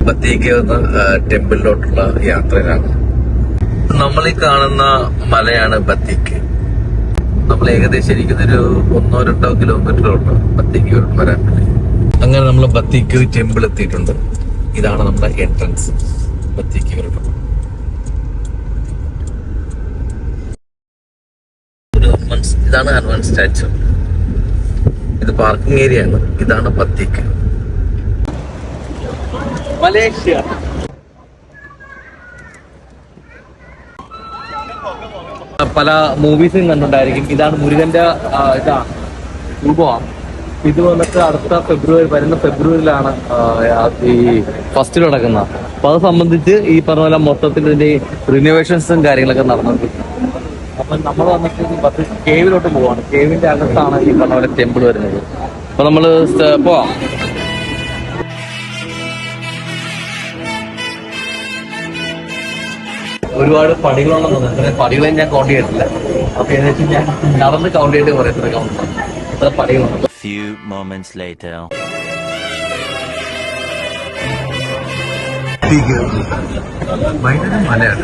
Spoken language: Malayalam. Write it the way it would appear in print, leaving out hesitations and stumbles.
ബത്തേക്ക് ടെമ്പിളിലോട്ടുള്ള യാത്രയിലാണ്. നമ്മൾ ഈ കാണുന്ന മലയാണ് ബത്തേക്ക്. നമ്മൾ ഏകദേശം ഇരിക്കുന്നൊരു 1-2 കിലോമീറ്ററുണ്ട് ബത്തേക്ക് വരാൻ വേണ്ടി. അങ്ങനെ നമ്മൾ ബത്തേക്ക് ടെമ്പിൾ എത്തിയിട്ടുണ്ട്. ഇതാണ് നമ്മുടെ എൻട്രൻസ് ബത്തേക്ക് വരണം. ഇതാണ് ഹനുമാൻ സ്റ്റാച്ചു. ഇത് പാർക്കിംഗ് ഏരിയ ആണ്. ഇതാണ് ബത്തേക്ക്. മലേഷ്യ. പല മൂവീസും കണ്ടിട്ടുണ്ടായിരിക്കും. ഇതാണ് മുരുകന്റെ ഇതാണ് രൂപമാണ്. ഇത് വന്നിട്ട് അടുത്ത വരുന്ന ഫെബ്രുവരിയിലാണ് ഈ ഫസ്റ്റ് നടക്കുന്നത്. അപ്പൊ അത് സംബന്ധിച്ച് ഈ പറഞ്ഞ പോലെ മൊത്തത്തിൽ ഇതിന്റെ റിനോവേഷൻസും കാര്യങ്ങളൊക്കെ നടന്നുകൊണ്ടിരിക്കുന്നത്. അപ്പൊ നമ്മൾ വന്നിട്ട് കേവിലോട്ട് പോവാണ്. കേവിന്റെ അകത്താണ് ഈ പറഞ്ഞ പോലെ ടെമ്പിൾ വരുന്നത്. അപ്പൊ നമ്മള് പോവാം. ഒരുപാട് പടികളുണ്ടെന്ന് തോന്നുന്നു. പടികളെ ഞാൻ കൗണ്ട് ചെയ്തിട്ടില്ല. അപ്പൊ ഏകദേശം ഞാൻ നടന്ന് കൗണ്ട് ചെയ്തിട്ട് പറയാം എത്ര കൗണ്ട് എത്ര പടികളുണ്ട്. Few moments later. ഭയങ്കര മലയാണ്.